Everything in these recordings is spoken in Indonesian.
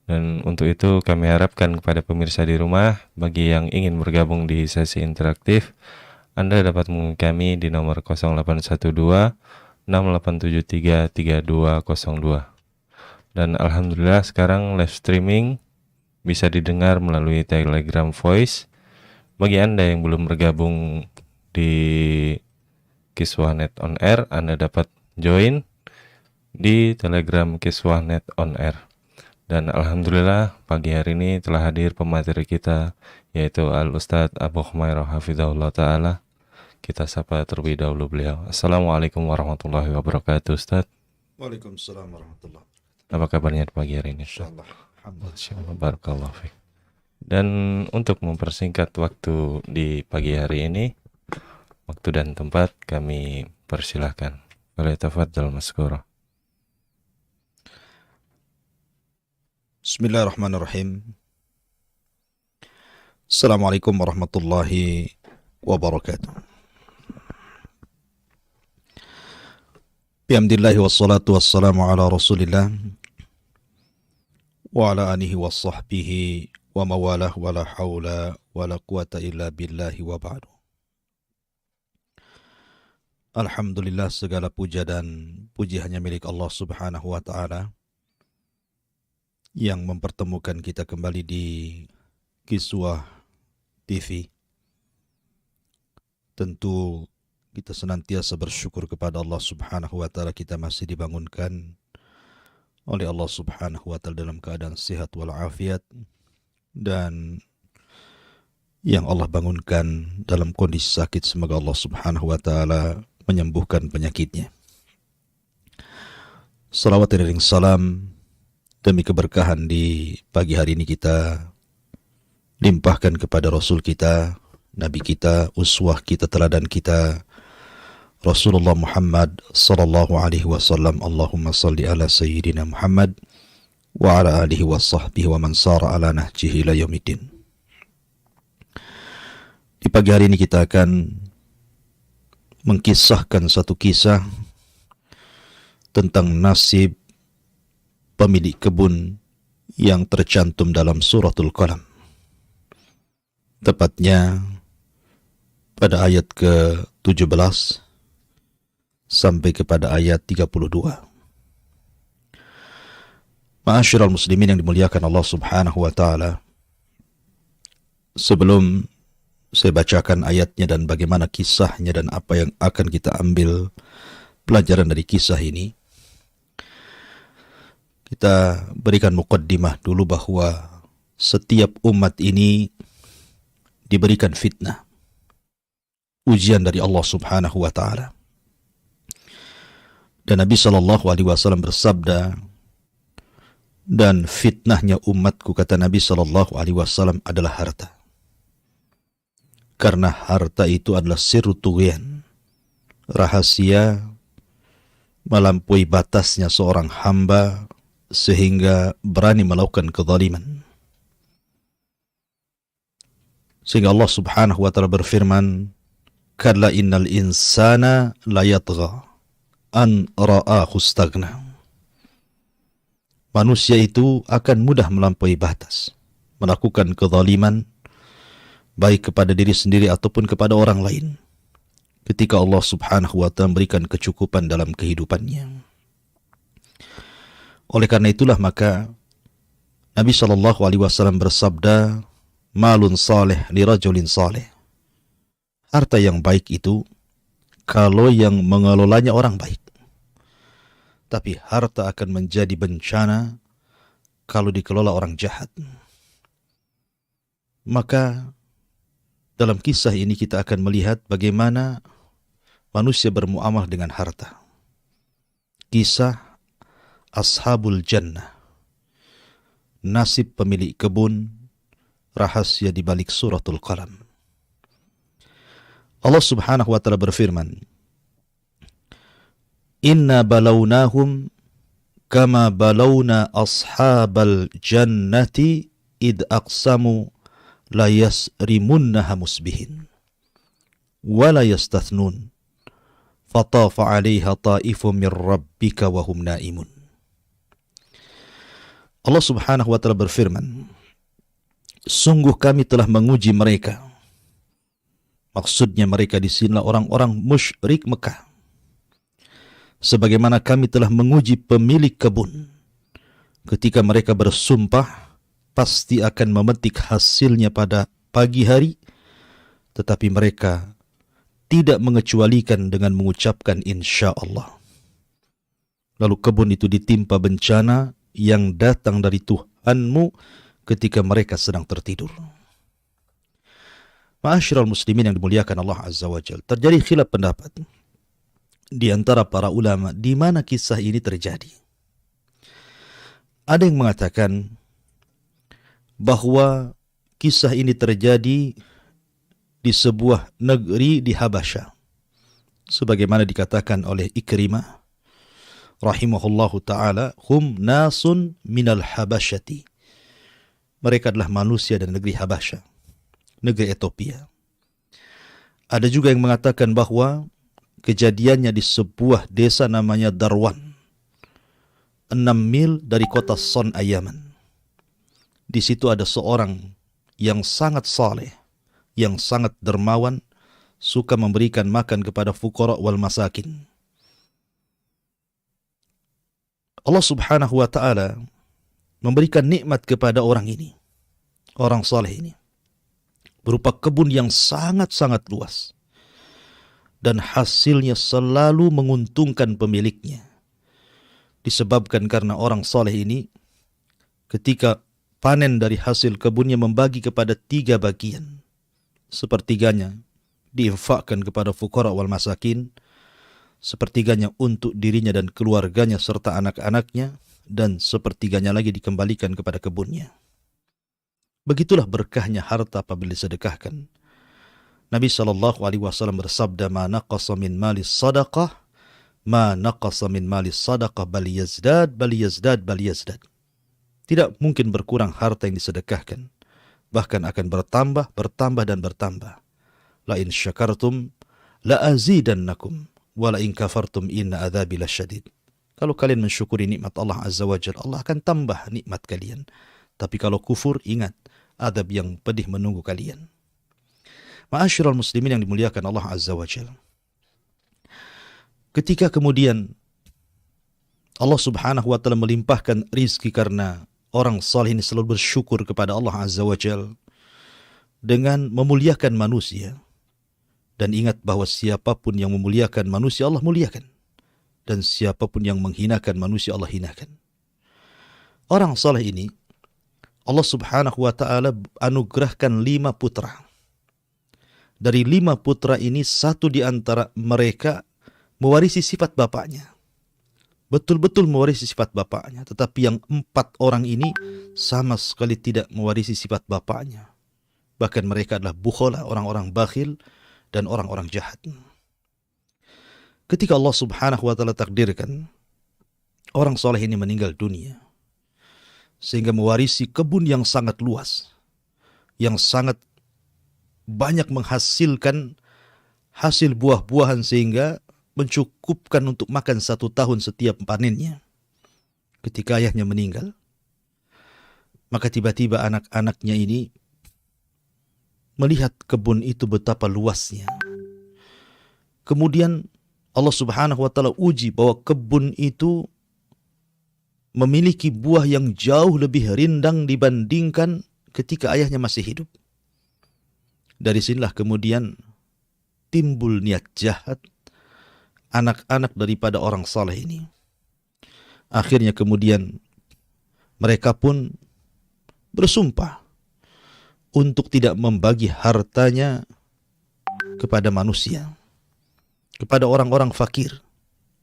Dan untuk itu kami harapkan kepada pemirsa di rumah, bagi yang ingin bergabung di sesi interaktif, Anda dapat menghubungi kami di nomor 0812 6873 3202. Dan alhamdulillah sekarang live streaming bisa didengar melalui Telegram Voice. Bagi Anda yang belum bergabung di Kiswahnet On Air, Anda dapat join di Telegram Kiswahnet On Air. Dan alhamdulillah pagi hari ini telah hadir pemateri kita, yaitu Al-Ustadz Abu Khumairah Hafizahullah Ta'ala. Kita sapa terlebih dahulu beliau. Assalamualaikum warahmatullahi wabarakatuh, Ustadz. Waalaikumsalam warahmatullahi wabarakatuh. Apa kabarnya pagi hari ini, Ustadz? Insyaallah. Alhamdulillah. Insyaallah, barakallahu fiik. Dan untuk mempersingkat waktu di pagi hari ini, waktu dan tempat kami persilahkan. Falyatafaddal maskura. Bismillahirrahmanirrahim. Assalamualaikum warahmatullahi wabarakatuh. Bihamdillahi wassalatu wassalamu ala rasulillah wa ala alihi wa sahbihi wa mawalah wa la hawla wa la quwata illa billahi wa ba'du. Alhamdulillah, segala puja dan puji hanya milik Allah subhanahu wa ta'ala yang mempertemukan kita kembali di Kiswah TV. Tentu kita senantiasa bersyukur kepada Allah subhanahu wa ta'ala, kita masih dibangunkan oleh Allah subhanahu wa ta'ala dalam keadaan sehat walafiat, dan yang Allah bangunkan dalam kondisi sakit, semoga Allah subhanahu wa ta'ala menyembuhkan penyakitnya. Salawat dan salam demi keberkahan di pagi hari ini kita limpahkan kepada Rasul kita, Nabi kita, uswah kita, teladan kita, Rasulullah Muhammad sallallahu alaihi wasallam. Allahumma salli ala sayyidina Muhammad wa ala alihi wa sahbihi wa man sara ala nahjihi ila yaumiddin. Di pagi hari ini kita akan mengkisahkan satu kisah tentang nasib pemilik kebun yang tercantum dalam suratul Qalam. Tepatnya pada ayat ke-17 sampai kepada ayat 32. Ma'asyiral muslimin yang dimuliakan Allah subhanahu wa ta'ala, sebelum saya bacakan ayatnya dan bagaimana kisahnya dan apa yang akan kita ambil pelajaran dari kisah ini, kita berikan muqaddimah dulu bahwa setiap umat ini diberikan fitnah, ujian dari Allah subhanahu wa ta'ala. Dan Nabi SAW bersabda, dan fitnahnya umatku, kata Nabi SAW, adalah harta. Karena harta itu adalah sirru tughyan, rahasia melampaui batasnya seorang hamba sehingga berani melakukan kezaliman. Sehingga Allah subhanahu wa ta'ala berfirman, kalla innal insana layatgha an ra'ahu istaghna. Manusia itu akan mudah melampaui batas, melakukan kezaliman, baik kepada diri sendiri ataupun kepada orang lain, ketika Allah subhanahu wa ta'ala memberikan kecukupan dalam kehidupannya. Oleh karena itulah maka Nabi SAW bersabda, malun saleh li rajulin saleh. Harta yang baik itu kalau yang mengelolanya orang baik. Tapi harta akan menjadi bencana kalau dikelola orang jahat. Maka dalam kisah ini kita akan melihat bagaimana manusia bermuamalah dengan harta. Kisah Ashabul Jannah, nasib pemilik kebun, rahasia di balik suratul Qalam. Allah subhanahu wa ta'ala berfirman, inna balawnahum kama balawna ashabal jannati id aqsamu la yasrimunnaha musbihin wa la yastathnun fatafa 'alaiha ta'ifun min rabbika wa hum naimun. Allah Subhanahu wa taala berfirman, sungguh kami telah menguji mereka. Maksudnya mereka di sinilah orang-orang musyrik Mekah. Sebagaimana kami telah menguji pemilik kebun. Ketika mereka bersumpah pasti akan memetik hasilnya pada pagi hari, tetapi mereka tidak mengecualikan dengan mengucapkan insya Allah. Lalu kebun itu ditimpa bencana yang datang dari Tuhanmu ketika mereka sedang tertidur. Ma'asyiral muslimin yang dimuliakan Allah Azza wa Jalla, terjadi khilaf pendapat di antara para ulama di mana kisah ini terjadi. Ada yang mengatakan bahwa kisah ini terjadi di sebuah negeri di Habasyah, sebagaimana dikatakan oleh Ikrimah rahimahullahu ta'ala, hum nasun minal Habasyati. Mereka adalah manusia dari negeri Habasyah, negeri Ethiopia. Ada juga yang mengatakan bahwa kejadiannya di sebuah desa namanya Darwan, 6 mil dari kota Son'a, Yaman. Di situ ada seorang yang sangat saleh, yang sangat dermawan, suka memberikan makan kepada fuqara wal masakin. Allah Subhanahu wa ta'ala memberikan nikmat kepada orang ini, orang saleh ini, berupa kebun yang sangat-sangat luas. Dan hasilnya selalu menguntungkan pemiliknya. Disebabkan karena orang saleh ini ketika panen dari hasil kebunnya membagi kepada 3 bagian. Sepertiganya diinfakkan kepada fuqara wal masakin, sepertiganya untuk dirinya dan keluarganya serta anak-anaknya, dan sepertiganya lagi dikembalikan kepada kebunnya. Begitulah berkahnya harta apabila disedekahkan. Nabi SAW bersabda, ma naqasa min malis sadaqah, ma naqasa min malis sadaqah, bal yazdad, bal yazdad, bal yazdad. Tidak mungkin berkurang harta yang disedekahkan, bahkan akan bertambah, bertambah, dan bertambah. La in syakartum, la azidannakum, wa la in kafartum inna adzabi lasyadid. Kalau kalian mensyukuri nikmat Allah Azza wa Jalla, Allah akan tambah nikmat kalian. Tapi kalau kufur, ingat, adab yang pedih menunggu kalian. Ma'asyiral muslimin yang dimuliakan Allah Azza wa Jalla. Ketika kemudian Allah Subhanahu wa ta'ala melimpahkan rizki karena orang saleh ini selalu bersyukur kepada Allah Azza wa Jalla dengan memuliakan manusia. Dan ingat bahwa siapapun yang memuliakan manusia, Allah muliakan. Dan siapapun yang menghinakan manusia, Allah hinakan. Orang saleh ini Allah Subhanahu wa ta'ala anugerahkan 5 putra. Dari 5 putra ini, 1 di antara mereka mewarisi sifat bapaknya. Betul-betul mewarisi sifat bapaknya. Tetapi yang 4 orang ini sama sekali tidak mewarisi sifat bapaknya. Bahkan mereka adalah bukhala, orang-orang bakhil, dan orang-orang jahat. Ketika Allah Subhanahu wa ta'ala takdirkan orang soleh ini meninggal dunia, sehingga mewarisi kebun yang sangat luas, yang sangat banyak menghasilkan hasil buah-buahan sehingga mencukupkan untuk makan 1 tahun setiap panennya. Ketika ayahnya meninggal, maka tiba-tiba anak-anaknya ini melihat kebun itu betapa luasnya. Kemudian Allah Subhanahu wa ta'ala uji bahwa kebun itu memiliki buah yang jauh lebih rindang dibandingkan ketika ayahnya masih hidup. Dari sinilah kemudian timbul niat jahat anak-anak daripada orang saleh ini. Akhirnya kemudian mereka pun bersumpah untuk tidak membagi hartanya kepada manusia, kepada orang-orang fakir,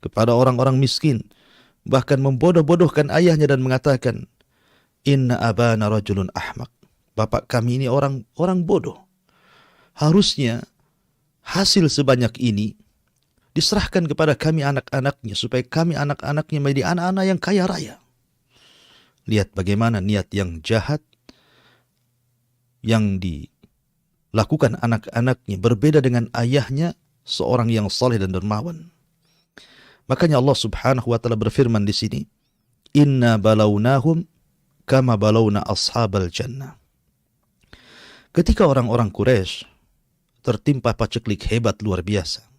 kepada orang-orang miskin, bahkan membodoh-bodohkan ayahnya dan mengatakan, inna abana rajulun ahmak. Bapak kami ini orang bodoh. Harusnya hasil sebanyak ini diserahkan kepada kami anak-anaknya, supaya kami anak-anaknya menjadi anak-anak yang kaya raya. Lihat bagaimana niat yang jahat yang dilakukan anak-anaknya berbeda dengan ayahnya, seorang yang saleh dan dermawan. Makanya Allah Subhanahu wa ta'ala berfirman di sini, inna balawnahum kama balawna ashabal jannah. Ketika orang-orang Quraisy tertimpa paceklik hebat luar biasa,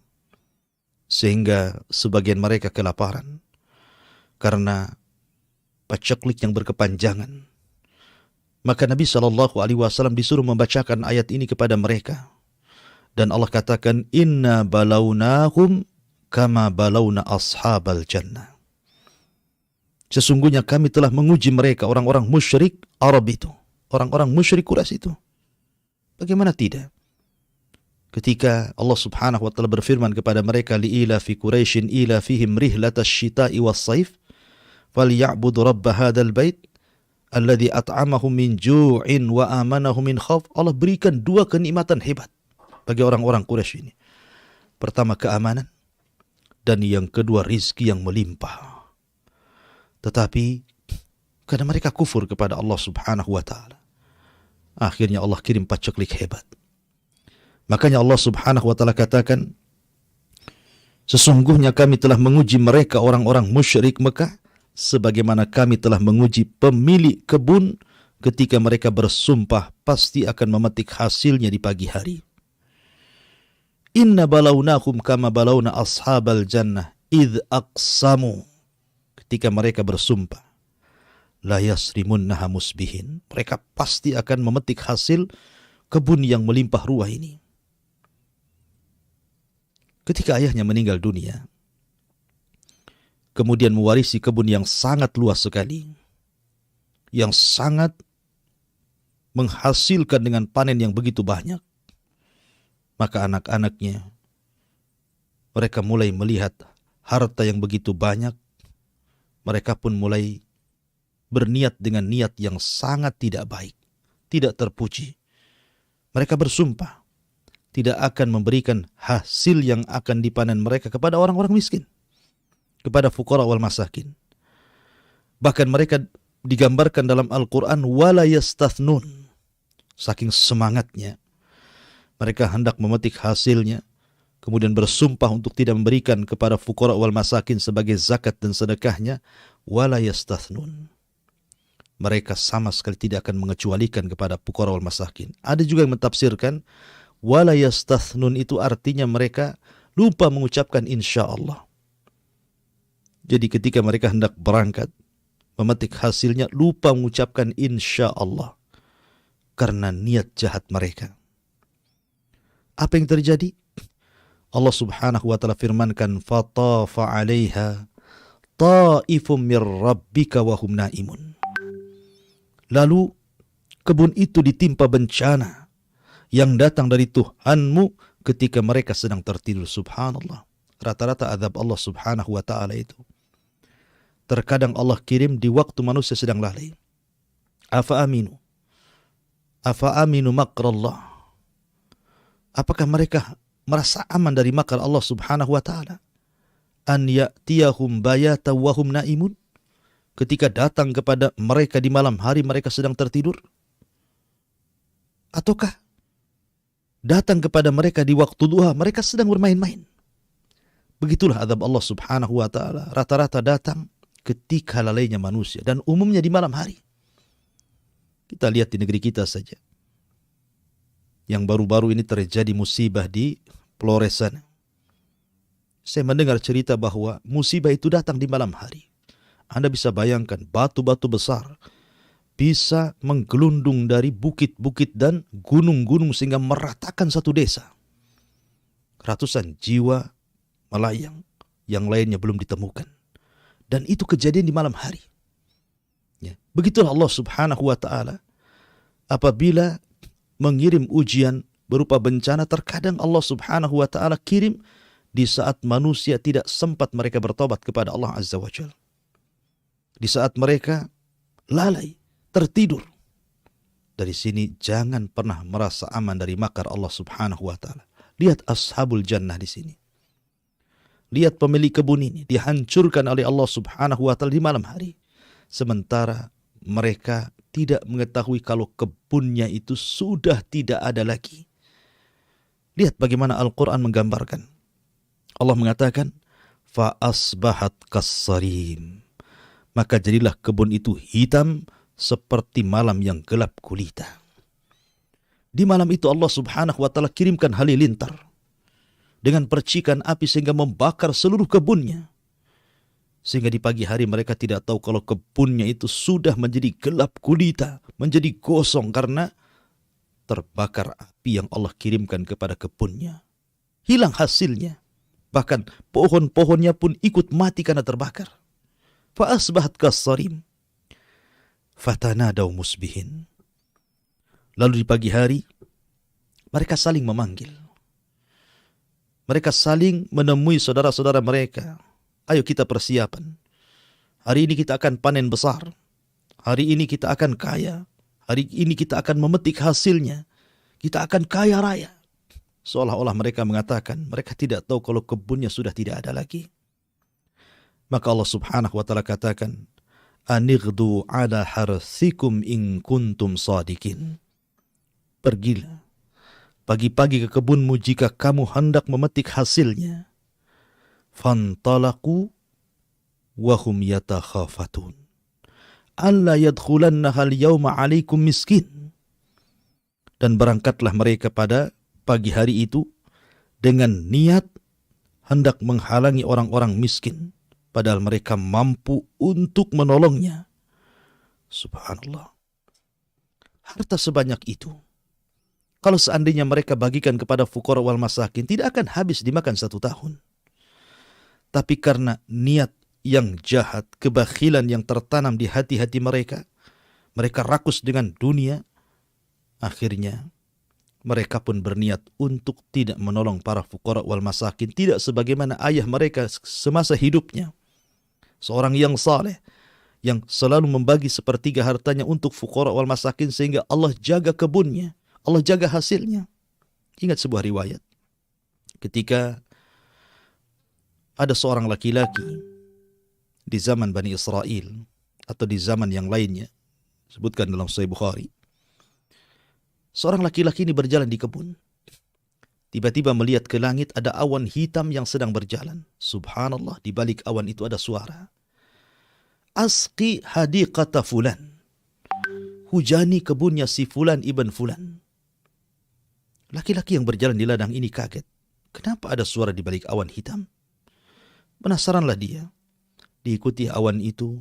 sehingga sebagian mereka kelaparan karena paceklik yang berkepanjangan, maka Nabi SAW disuruh membacakan ayat ini kepada mereka. Dan Allah katakan, inna balawnahum kama balawna ashabal jannah. Sesungguhnya kami telah menguji mereka, orang-orang musyrik Arab itu, orang-orang musyrik Quraisy itu. Bagaimana tidak? Ketika Allah Subhanahu wa taala berfirman kepada mereka, li'ila fi Quraisyin ila fihim rihlatasy syita'i was-saif falyabudu rabb hadzal bait alladzi at'amahum min ju'in wa amanahum min khauf. Allah berikan dua kenikmatan hebat bagi orang-orang Quraisy ini. Pertama, keamanan, dan yang kedua, rizki yang melimpah. Tetapi karena mereka kufur kepada Allah Subhanahu wa taala, akhirnya Allah kirim paceklik hebat. Makanya Allah Subhanahu wa taala katakan, sesungguhnya kami telah menguji mereka, orang-orang musyrik Mekah, sebagaimana kami telah menguji pemilik kebun ketika mereka bersumpah pasti akan memetik hasilnya di pagi hari. Inna balawnahum kama balawna ashabal jannah idh aqsamu. Ketika mereka bersumpah, la yasrimunnaha musbihin, mereka pasti akan memetik hasil kebun yang melimpah ruah ini. Ketika ayahnya meninggal dunia, kemudian mewarisi kebun yang sangat luas sekali, yang sangat menghasilkan dengan panen yang begitu banyak, maka anak-anaknya, mereka mulai melihat harta yang begitu banyak, mereka pun mulai berniat dengan niat yang sangat tidak baik, tidak terpuji. Mereka bersumpah tidak akan memberikan hasil yang akan dipanen mereka kepada orang-orang miskin, kepada fuqara wal masakin. Bahkan mereka digambarkan dalam Al-Quran wala yastathnun. Saking semangatnya, mereka hendak memetik hasilnya, kemudian bersumpah untuk tidak memberikan kepada fuqara wal masakin sebagai zakat dan sedekahnya, wala yastathnun. Mereka sama sekali tidak akan mengecualikan kepada fuqara wal masakin. Ada juga yang mentafsirkan wala yastathnun itu artinya mereka lupa mengucapkan insya Allah. Jadi ketika mereka hendak berangkat memetik hasilnya, lupa mengucapkan insya Allah karena niat jahat mereka. Apa yang terjadi? Allah Subhanahu wa taala firmankan, fatafa 'alaiha ta'ifum mir rabbika wa hum naimun. Lalu kebun itu ditimpa bencana yang datang dari Tuhanmu ketika mereka sedang tertidur. Subhanallah. Rata-rata azab Allah Subhanahu wa taala itu terkadang Allah kirim di waktu manusia sedang lalai. Afa aminu makrallah. Apakah mereka merasa aman dari makar Allah Subhanahu wa taala? An ya'tiyahum bayata wa hum naimun. Ketika datang kepada mereka di malam hari mereka sedang tertidur? Ataukah datang kepada mereka di waktu duha mereka sedang bermain-main? Begitulah azab Allah Subhanahu wa taala. Rata-rata datang ketika lalainya manusia dan umumnya di malam hari. Kita lihat di negeri kita saja. Yang baru-baru ini terjadi musibah di Flores sana. Saya mendengar cerita bahwa musibah itu datang di malam hari. Anda bisa bayangkan batu-batu besar bisa menggelundung dari bukit-bukit dan gunung-gunung sehingga meratakan satu desa. Ratusan jiwa melayang, yang lainnya belum ditemukan. Dan itu kejadian di malam hari. Ya. Begitulah Allah Subhanahu wa ta'ala apabila mengirim ujian berupa bencana, terkadang Allah Subhanahu wa ta'ala kirim di saat manusia tidak sempat mereka bertobat kepada Allah Azza wa Jalla. Di saat mereka lalai, tertidur. Dari sini jangan pernah merasa aman dari makar Allah Subhanahu wa ta'ala. Lihat ashabul jannah di sini. Lihat pemilik kebun ini dihancurkan oleh Allah Subhanahu wa ta'ala di malam hari. Sementara mereka tidak mengetahui kalau kebunnya itu sudah tidak ada lagi. Lihat bagaimana Al-Quran menggambarkan. Allah mengatakan, fa asbahat kassarim. Maka jadilah kebun itu hitam seperti malam yang gelap gulita. Di malam itu Allah subhanahu wa ta'ala kirimkan halilintar dengan percikan api sehingga membakar seluruh kebunnya. Sehingga di pagi hari mereka tidak tahu kalau kebunnya itu sudah menjadi gelap gulita, menjadi gosong karena terbakar api yang Allah kirimkan kepada kebunnya. Hilang hasilnya. Bahkan pohon-pohonnya pun ikut mati karena terbakar. Fa asbahat kassarim. Fatanadaw musbihin. Lalu di pagi hari, mereka saling memanggil. Mereka saling menemui saudara-saudara mereka. Ayo kita persiapan. Hari ini kita akan panen besar. Hari ini kita akan kaya. Hari ini kita akan memetik hasilnya. Kita akan kaya raya. Seolah-olah mereka mengatakan, mereka tidak tahu kalau kebunnya sudah tidak ada lagi. Maka Allah subhanahu wa ta'ala katakan, Anighdu ala harthikum in kuntum sadikin. Pergilah pagi-pagi ke kebunmu jika kamu hendak memetik hasilnya. Fantalaku wahum yatakhafatun. Alla yadkhulannaha al-yawma alaikum miskin. Dan berangkatlah mereka pada pagi hari itu dengan niat hendak menghalangi orang-orang miskin. Padahal mereka mampu untuk menolongnya. Subhanallah. Harta sebanyak itu, kalau seandainya mereka bagikan kepada fuqara wal masakin, tidak akan habis dimakan 1 tahun. Tapi karena niat yang jahat, kebakhilan yang tertanam di hati-hati mereka, mereka rakus dengan dunia, akhirnya mereka pun berniat untuk tidak menolong para fuqara wal masakin, tidak sebagaimana ayah mereka semasa hidupnya. Seorang yang saleh, yang selalu membagi sepertiga hartanya untuk fuqara wal masakin sehingga Allah jaga kebunnya, Allah jaga hasilnya. Ingat sebuah riwayat. Ketika ada seorang laki-laki di zaman Bani Israel atau di zaman yang lainnya, sebutkan dalam Sahih Bukhari. Seorang laki-laki ini berjalan di kebun. Tiba-tiba melihat ke langit ada awan hitam yang sedang berjalan. Subhanallah, di balik awan itu ada suara. Asqi hadiqata fulan. Hujani kebunnya si fulan ibn fulan. Laki-laki yang berjalan di ladang ini kaget. Kenapa ada suara di balik awan hitam? Penasaranlah dia. Diikuti awan itu.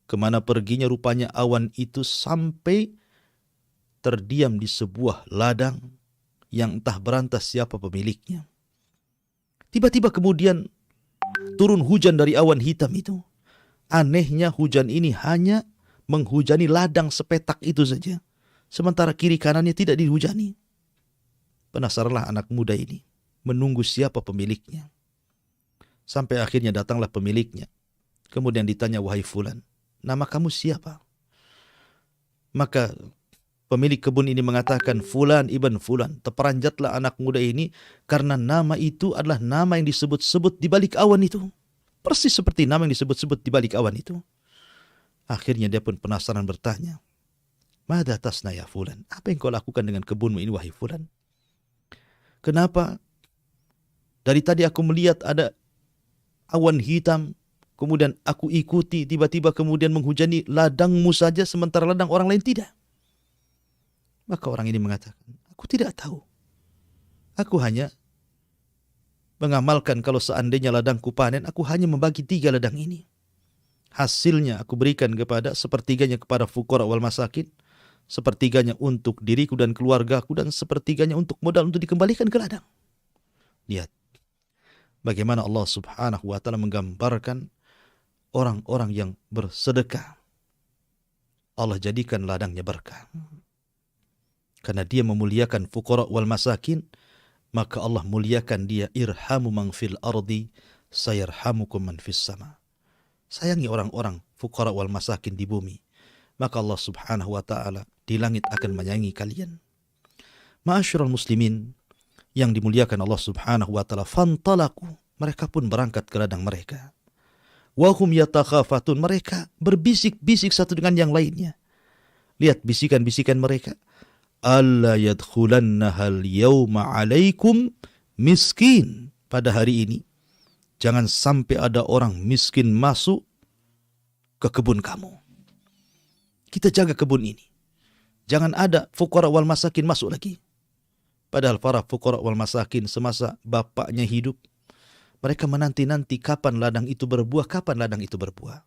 Kemana perginya rupanya awan itu sampai terdiam di sebuah ladang yang entah berantas siapa pemiliknya. Tiba-tiba kemudian turun hujan dari awan hitam itu. Anehnya hujan ini hanya menghujani ladang sepetak itu saja. Sementara kiri kanannya tidak dihujani. Penasaranlah anak muda ini, menunggu siapa pemiliknya. Sampai akhirnya datanglah pemiliknya. Kemudian ditanya, wahai fulan, nama kamu siapa? Maka pemilik kebun ini mengatakan, fulan ibn fulan. Terperanjatlah anak muda ini karena nama itu adalah nama yang disebut-sebut di balik awan itu. Persis seperti nama yang disebut-sebut di balik awan itu. Akhirnya dia pun penasaran bertanya, Mada tasna ya fulan? Apa yang kau lakukan dengan kebunmu ini, wahai fulan? Kenapa dari tadi aku melihat ada awan hitam, kemudian aku ikuti, tiba-tiba kemudian menghujani ladangmu saja, sementara ladang orang lain tidak? Maka orang ini mengatakan, aku tidak tahu. Aku hanya mengamalkan kalau seandainya ladangku panen, aku hanya membagi 3 ladang ini. Hasilnya aku berikan kepada sepertiganya kepada fuqara wal masakin, sepertiganya untuk diriku dan keluargaku, dan sepertiganya untuk modal untuk dikembalikan ke ladang. Lihat bagaimana Allah subhanahu wa ta'ala menggambarkan orang-orang yang bersedekah. Allah jadikan ladangnya berkah. Karena dia memuliakan fuqara wal masakin, maka Allah muliakan dia. Irhamu man fil ardi sayarhamukum man fis sama. Sayangi orang-orang fuqara wal masakin di bumi, maka Allah subhanahu wa ta'ala di langit akan menyayangi kalian. Ma'asyiral muslimin yang dimuliakan Allah subhanahu wa ta'ala, fantalaku, mereka pun berangkat ke ladang mereka. Wahum yatakhafatun, mereka berbisik-bisik satu dengan yang lainnya. Lihat bisikan-bisikan mereka. Alla yadkhulannahal yawma alaikum miskin. Pada hari ini, jangan sampai ada orang miskin masuk ke kebun kamu. Kita jaga kebun ini. Jangan ada fuqara wal masakin masuk lagi. Padahal para fuqara wal masakin semasa bapaknya hidup, mereka menanti-nanti kapan ladang itu berbuah, kapan ladang itu berbuah.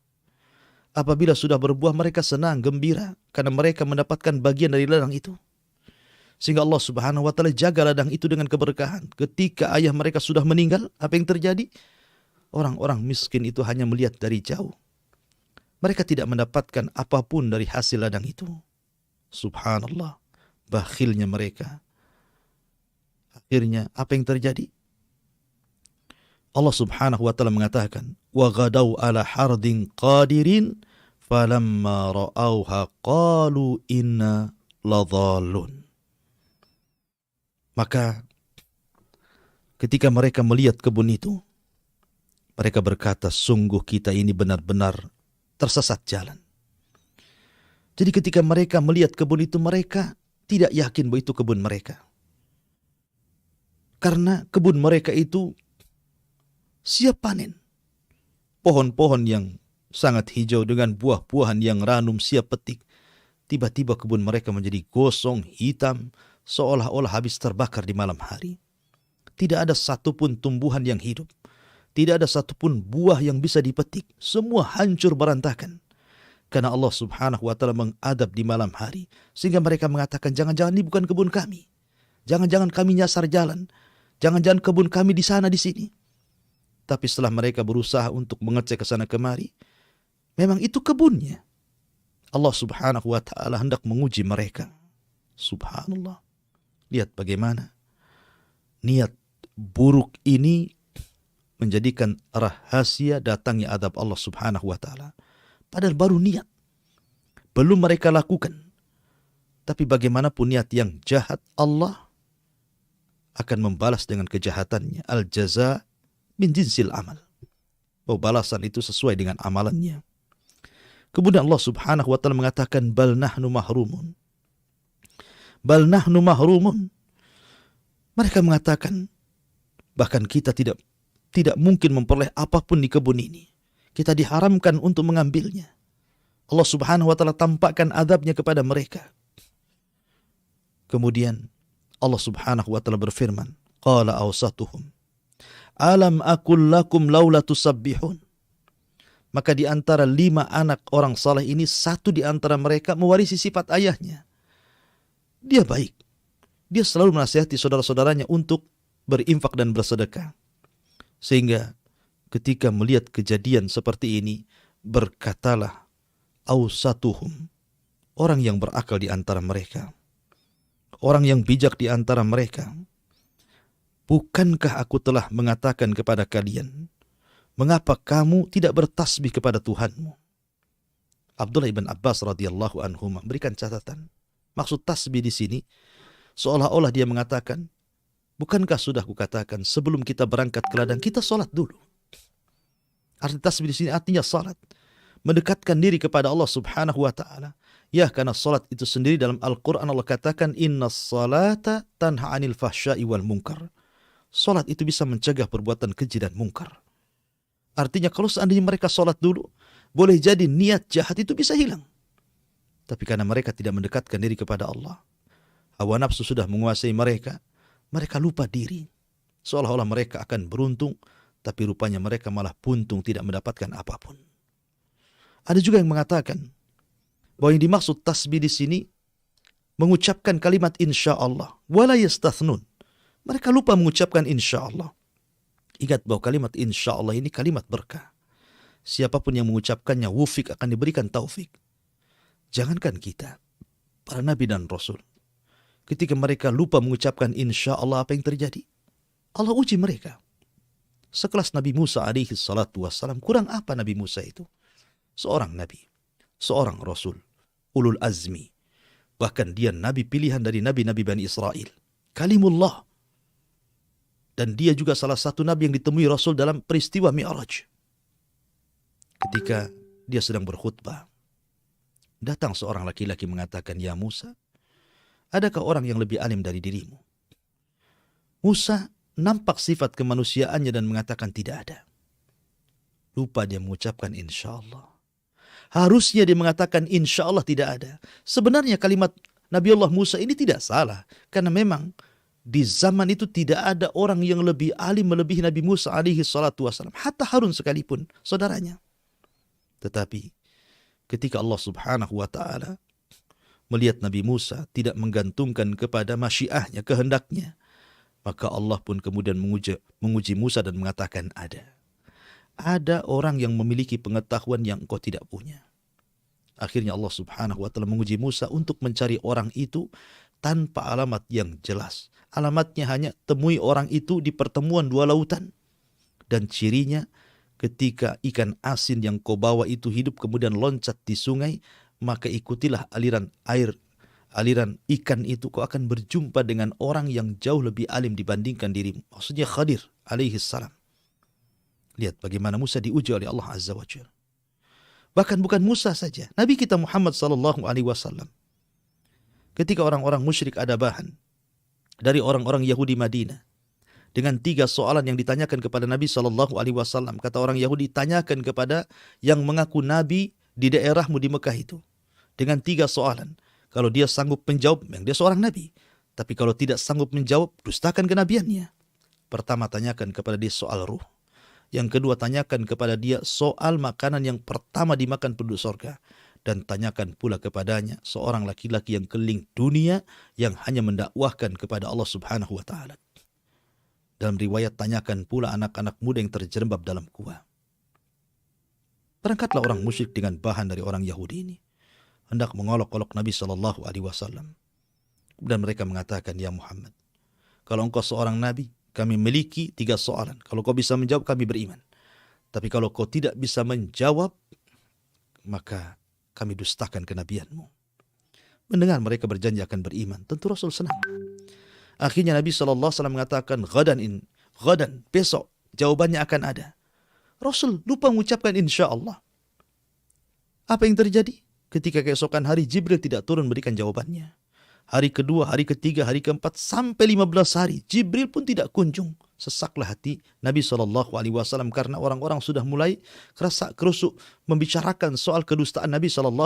Apabila sudah berbuah, mereka senang, gembira, karena mereka mendapatkan bagian dari ladang itu. Sehingga Allah Subhanahu wa Ta'ala jaga ladang itu dengan keberkahan. Ketika ayah mereka sudah meninggal, apa yang terjadi? Orang-orang miskin itu hanya melihat dari jauh. Mereka tidak mendapatkan apapun dari hasil ladang itu. Subhanallah, bakhilnya mereka. Akhirnya apa yang terjadi? Allah Subhanahu wa Ta'ala mengatakan, wa ghadaw ala hardin qadirin falamma ra'awha qalu inna ladhallun. Maka ketika mereka melihat kebun itu, mereka berkata, sungguh kita ini benar-benar tersesat jalan. Jadi ketika mereka melihat kebun itu, mereka tidak yakin bahwa itu kebun mereka. Karena kebun mereka itu siap panen. Pohon-pohon yang sangat hijau dengan buah-buahan yang ranum siap petik. Tiba-tiba kebun mereka menjadi gosong, hitam, seolah-olah habis terbakar di malam hari. Tidak ada satupun tumbuhan yang hidup. Tidak ada satupun buah yang bisa dipetik. Semua hancur berantakan. Karena Allah Subhanahu wa Ta'ala mengadab di malam hari. Sehingga mereka mengatakan, jangan-jangan ini bukan kebun kami. Jangan-jangan kami nyasar jalan. Jangan-jangan kebun kami di sana di sini. Tapi setelah mereka berusaha untuk mengecek ke sana kemari, memang itu kebunnya. Allah Subhanahu wa Ta'ala hendak menguji mereka. Subhanallah. Lihat bagaimana niat buruk ini menjadikan rahasia datangnya adab Allah Subhanahu wa Ta'ala. Padahal baru niat. Belum mereka lakukan. Tapi bagaimanapun niat yang jahat, Allah akan membalas dengan kejahatannya. Al-jaza min jinsil amal. Bahwa balasan itu sesuai dengan amalannya. Kemudian Allah Subhanahu wa Ta'ala mengatakan, bal nahnu mahrumun. Bal nahnu mahrumun. Mereka mengatakan, bahkan kita tidak mungkin memperoleh apapun di kebun ini. Kita diharamkan untuk mengambilnya. Allah Subhanahu wa Ta'ala tampakkan azabnya kepada mereka. Kemudian Allah Subhanahu wa Ta'ala berfirman, qala awsatuhum alam aqul lakum laula tusabbihun. Maka di antara 5 anak orang saleh ini, satu di antara mereka mewarisi sifat ayahnya. Dia baik. Dia selalu menasihati saudara-saudaranya untuk berinfak dan bersedekah. Sehingga ketika melihat kejadian seperti ini, berkatalah awsatuhum, orang yang berakal di antara mereka, orang yang bijak di antara mereka, bukankah aku telah mengatakan kepada kalian, mengapa kamu tidak bertasbih kepada Tuhanmu? Abdullah ibn Abbas radhiyallahu anhu memberikan catatan. Maksud tasbih di sini seolah-olah dia mengatakan, bukankah sudah kukatakan sebelum kita berangkat ke ladang kita salat dulu. Arti tasbih di sini artinya salat, mendekatkan diri kepada Allah Subhanahu wa Ta'ala. Ya, karena salat itu sendiri dalam Al-Quran Allah katakan, innas salata tanha 'anil fahsya'i wal munkar. Salat itu bisa mencegah perbuatan keji dan mungkar. Artinya kalau seandainya mereka salat dulu, boleh jadi niat jahat itu bisa hilang. Tapi karena mereka tidak mendekatkan diri kepada Allah, hawa nafsu sudah menguasai mereka, mereka lupa diri. Seolah-olah mereka akan beruntung, tapi rupanya mereka malah buntung, tidak mendapatkan apapun. Ada juga yang mengatakan bahwa yang dimaksud tasbih di sini mengucapkan kalimat insya Allah, wala yastathnun. Mereka lupa mengucapkan insya Allah. Ingat bahwa kalimat insya Allah ini kalimat berkah. Siapapun yang mengucapkannya, wufik, akan diberikan taufik. Jangankan kita, para nabi dan rasul, ketika mereka lupa mengucapkan insya Allah, apa yang terjadi? Allah uji mereka. Sekelas Nabi Musa alaihi salatu wassalam, kurang apa Nabi Musa itu? Seorang nabi, seorang rasul, ulul azmi. Bahkan dia nabi pilihan dari nabi-nabi Bani Israel. Kalimullah. Dan dia juga salah satu nabi yang ditemui Rasul dalam peristiwa Mi'raj. Ketika dia sedang berkhutbah, datang seorang laki-laki mengatakan, ya Musa, adakah orang yang lebih alim dari dirimu? Musa nampak sifat kemanusiaannya dan mengatakan tidak ada. Lupa dia mengucapkan insya Allah. Harusnya dia mengatakan insya Allah tidak ada. Sebenarnya kalimat Nabiullah Musa ini tidak salah. Karena memang di zaman itu tidak ada orang yang lebih alim melebihi Nabi Musa alaihi salatu wassalam. Hatta Harun sekalipun, saudaranya. Tetapi ketika Allah subhanahu wa ta'ala melihat Nabi Musa tidak menggantungkan kepada masyiahnya, kehendaknya, maka Allah pun kemudian menguji Musa dan mengatakan ada. Ada orang yang memiliki pengetahuan yang engkau tidak punya. Akhirnya Allah subhanahu wa ta'ala menguji Musa untuk mencari orang itu tanpa alamat yang jelas. Alamatnya hanya temui orang itu di pertemuan dua lautan. Dan cirinya ketika ikan asin yang kau bawa itu hidup kemudian loncat di sungai, maka ikutilah aliran air, aliran ikan itu, kau akan berjumpa dengan orang yang jauh lebih alim dibandingkan dirimu. Maksudnya Khadir alaihi salam. Lihat bagaimana Musa diuji oleh Allah Azza wa Jalla. Bahkan bukan Musa saja, Nabi kita Muhammad sallallahu alaihi wasallam. Ketika orang-orang musyrik Adabahan dari orang-orang Yahudi Madinah dengan 3 soalan yang ditanyakan kepada Nabi sallallahu alaihi wasallam, kata orang Yahudi, tanyakan kepada yang mengaku nabi di daerahmu di Mekah itu dengan 3 soalan. Kalau dia sanggup menjawab, memang dia seorang nabi. Tapi kalau tidak sanggup menjawab, dustakan kenabiannya. Pertama, tanyakan kepada dia soal ruh. Yang kedua, tanyakan kepada dia soal makanan yang pertama dimakan penduduk surga. Dan tanyakan pula kepadanya seorang laki-laki yang keliling dunia yang hanya mendakwahkan kepada Allah subhanahu wa ta'ala. Dalam riwayat, tanyakan pula anak-anak muda yang terjerembab dalam gua. Berangkatlah orang musyrik dengan bahan dari orang Yahudi ini, hendak mengolok-olok Nabi sallallahu alaihi wasallam. Dan mereka mengatakan, ya Muhammad, kalau engkau seorang nabi, kami memiliki 3 soalan. Kalau kau bisa menjawab, kami beriman. Tapi kalau kau tidak bisa menjawab, maka kami dustakan kenabianmu. Mendengar mereka berjanji akan beriman, tentu Rasul senang. Akhirnya Nabi SAW mengatakan, Ghadan, besok jawabannya akan ada. Rasul lupa mengucapkan insya Allah. Apa yang terjadi? Ketika keesokan hari, Jibril tidak turun berikan jawabannya. Hari kedua, hari ketiga, hari keempat, sampai 15 hari, Jibril pun tidak kunjung. Sesaklah hati Nabi SAW karena orang-orang sudah mulai kerasa-kerusuk membicarakan soal kedustaan Nabi SAW.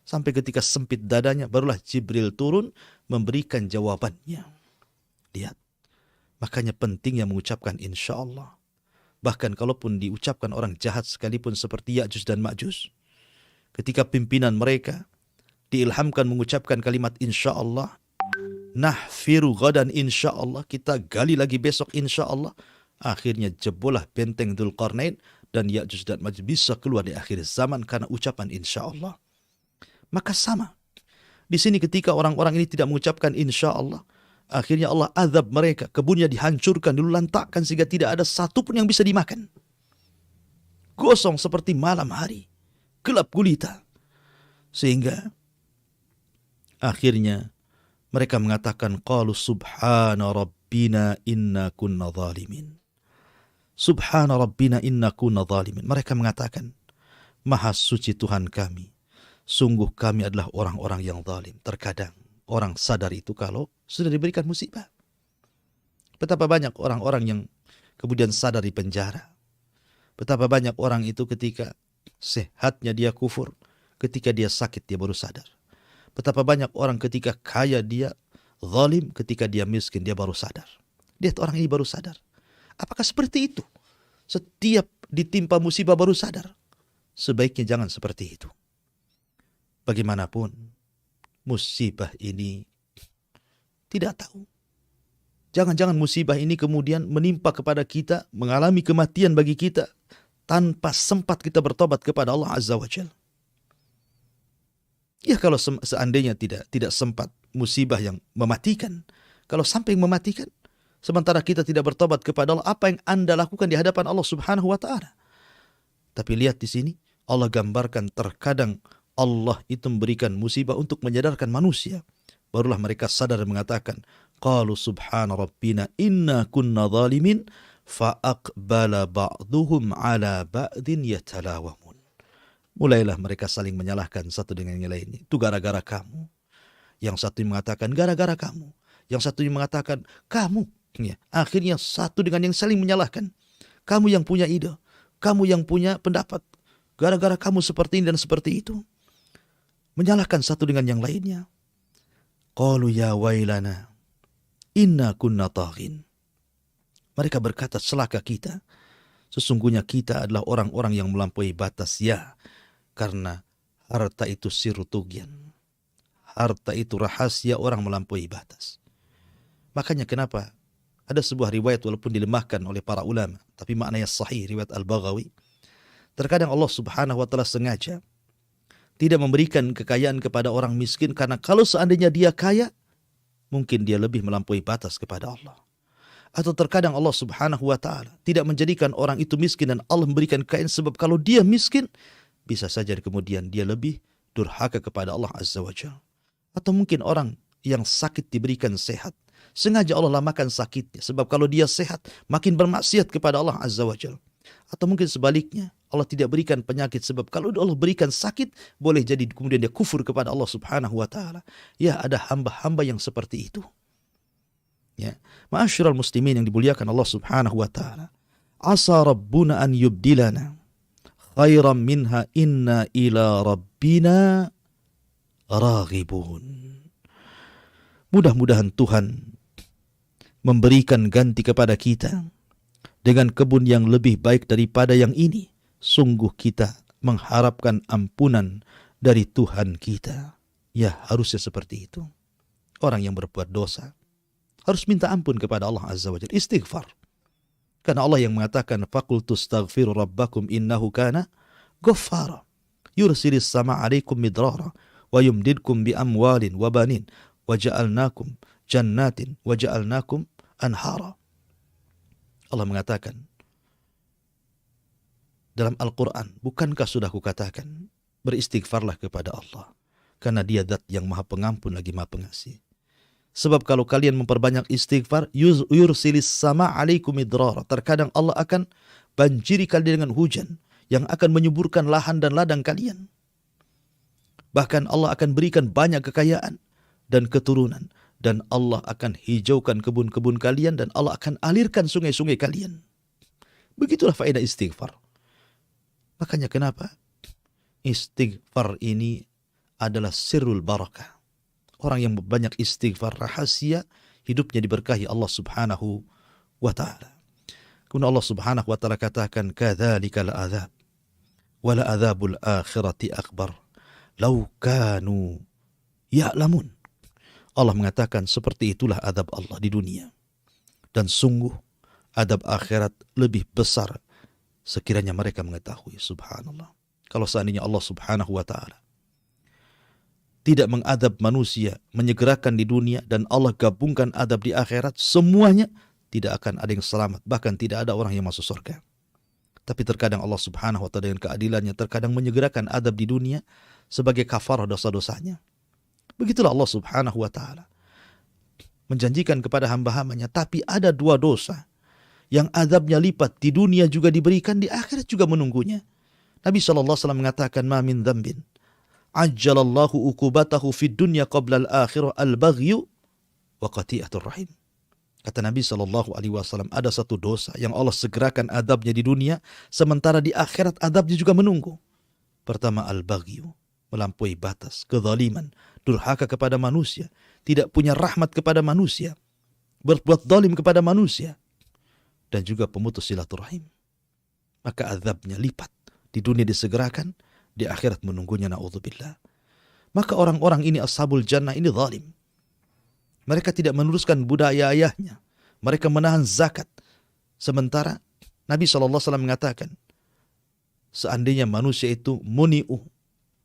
Sampai ketika sempit dadanya, barulah Jibril turun memberikan jawabannya. Lihat, makanya pentingnya mengucapkan insya Allah. Bahkan kalaupun diucapkan orang jahat sekalipun seperti Ya'juj dan Ma'juj, ketika pimpinan mereka diilhamkan mengucapkan kalimat insya Allah, nahfiru ghadan insya Allah, kita gali lagi besok insya Allah. Akhirnya jebolah benteng Dzulqarnain dan Ya'juj dan Ma'juj bisa keluar di akhir zaman karena ucapan insya Allah. Maka sama di sini, ketika orang-orang ini tidak mengucapkan insya Allah, akhirnya Allah azab mereka, kebunnya dihancurkan, dilantakkan sehingga tidak ada satupun yang bisa dimakan. Gosong seperti malam hari, gelap gulita. Sehingga akhirnya mereka mengatakan, qalu subhana rabbina inna kunna zalimin. Subhana rabbina inna kunna zalimin. Mereka mengatakan, maha suci Tuhan kami, sungguh kami adalah orang-orang yang zalim. Terkadang orang sadar itu kalau sudah diberikan musibah. Betapa banyak orang-orang yang kemudian sadar di penjara. Betapa banyak orang itu ketika sehatnya dia kufur, ketika dia sakit dia baru sadar. Betapa banyak orang ketika kaya dia zalim, ketika dia miskin dia baru sadar. Lihat, orang ini baru sadar. Apakah seperti itu? Setiap ditimpa musibah baru sadar? Sebaiknya jangan seperti itu. Bagaimanapun, musibah ini tidak tahu. Jangan-jangan musibah ini kemudian menimpa kepada kita, mengalami kematian bagi kita, tanpa sempat kita bertobat kepada Allah Azza wa Jalla. Ya, kalau seandainya tidak sempat musibah yang mematikan, kalau sampai mematikan, sementara kita tidak bertobat kepada Allah, apa yang Anda lakukan di hadapan Allah Subhanahu wa Ta'ala? Tapi lihat di sini, Allah gambarkan terkadang Allah itu memberikan musibah untuk menyadarkan manusia. Barulah mereka sadar dan mengatakan, qalu subhana rabbina inna kunna zalimin fa aqbala ba'duhum ala ba'din yatalawamun. Mulailah mereka saling menyalahkan satu dengan yang lainnya. Itu gara-gara kamu. Yang satu mengatakan gara-gara kamu. Yang satu mengatakan kamu. Ya, akhirnya satu dengan yang saling menyalahkan. Kamu yang punya ide, kamu yang punya pendapat, gara-gara kamu seperti ini dan seperti itu. Menyalahkan satu dengan yang lainnya. Qalu ya wailana inna kunna taghin. Mereka berkata, celaka kita. Sesungguhnya kita adalah orang-orang yang melampaui batas. Ya, karena harta itu sirutugyan. Harta itu rahasia orang melampaui batas. Makanya kenapa ada sebuah riwayat walaupun dilemahkan oleh para ulama, tapi maknanya sahih, riwayat Al-Baghawi. Terkadang Allah Subhanahu wa taala sengaja tidak memberikan kekayaan kepada orang miskin karena kalau seandainya dia kaya, mungkin dia lebih melampaui batas kepada Allah. Atau terkadang Allah Subhanahu wa taala tidak menjadikan orang itu miskin dan Allah memberikan kekayaan sebab kalau dia miskin, bisa saja kemudian dia lebih durhaka kepada Allah Azza wa Jalla. Atau mungkin orang yang sakit diberikan sehat. Sengaja Allah lamakan sakitnya. Sebab kalau dia sehat, makin bermaksiat kepada Allah Azza wa Jalla. Atau mungkin sebaliknya, Allah tidak berikan penyakit. Sebab kalau Allah berikan sakit, boleh jadi kemudian dia kufur kepada Allah Subhanahu wa ta'ala. Ya, ada hamba-hamba yang seperti itu. Ya, ma'asyiral muslimin yang dimuliakan Allah Subhanahu wa ta'ala. Asa rabbuna an yubdilana khairan minha inna ila rabbina raghibun. Mudah-mudahan Tuhan memberikan ganti kepada kita dengan kebun yang lebih baik daripada yang ini. Sungguh kita mengharapkan ampunan dari Tuhan kita. Ya, harusnya seperti itu. Orang yang berbuat dosa harus minta ampun kepada Allah Azza wa Jalla, istighfar. Karena Allah yang mengatakan faqultu astaghfiru rabbakum innahu kana ghaffara yursilis sama alaikum midrara wa yumdidkum bi amwalin wa banin wa ja'alnakum jannatin wa ja'alnakum anhara. Allah mengatakan dalam Al-Quran, bukankah sudah kukatakan beristighfarlah kepada Allah karena dia zat yang maha pengampun lagi maha pengasih. Sebab kalau kalian memperbanyak istighfar, yursilis sama alaikum midrara, terkadang Allah akan banjiri kalian dengan hujan yang akan menyuburkan lahan dan ladang kalian. Bahkan Allah akan berikan banyak kekayaan dan keturunan. Dan Allah akan hijaukan kebun-kebun kalian. Dan Allah akan alirkan sungai-sungai kalian. Begitulah faedah istighfar. Makanya kenapa? Istighfar ini adalah sirrul barakah. Orang yang banyak istighfar rahasia, hidupnya diberkahi Allah Subhanahu wa ta'ala. Kemudian Allah Subhanahu wa ta'ala katakan, kadzalika al-adzab wa la adzabul akhirati akbar. Lau kanu ya'lamun. Allah mengatakan seperti itulah adab Allah di dunia. Dan sungguh adab akhirat lebih besar sekiranya mereka mengetahui. Subhanallah. Kalau seandainya Allah Subhanahu wa ta'ala tidak mengadab manusia, menyegerakan di dunia, dan Allah gabungkan adab di akhirat, semuanya tidak akan ada yang selamat. Bahkan tidak ada orang yang masuk surga. Tapi terkadang Allah Subhanahu wa ta'ala dengan keadilannya terkadang menyegerakan adab di dunia sebagai kafarah dosa-dosanya. Begitulah Allah Subhanahu wa ta'ala menjanjikan kepada hamba-hambanya. Tapi ada dua dosa yang adabnya lipat, di dunia juga diberikan, di akhirat juga menunggunya. Nabi SAW mengatakan, ma min dzambin ajjalallahu uqubatahu fid dunya qabla al-akhirah al-baghyu wa qati'atur rahim. Kata Nabi SAW, ada satu dosa yang Allah segerakan adabnya di dunia, sementara di akhirat adabnya juga menunggu. Pertama, al-baghyu, melampaui batas, kezaliman, durhaka kepada manusia, tidak punya rahmat kepada manusia, berbuat zalim kepada manusia, dan juga pemutus silaturahim. Maka azabnya lipat. Di dunia disegerakan, di akhirat menunggunya, na'udzubillah. Maka orang-orang ini ashabul jannah ini zalim. Mereka tidak meneruskan budaya ayahnya. Mereka menahan zakat. Sementara Nabi SAW mengatakan, seandainya manusia itu muni'u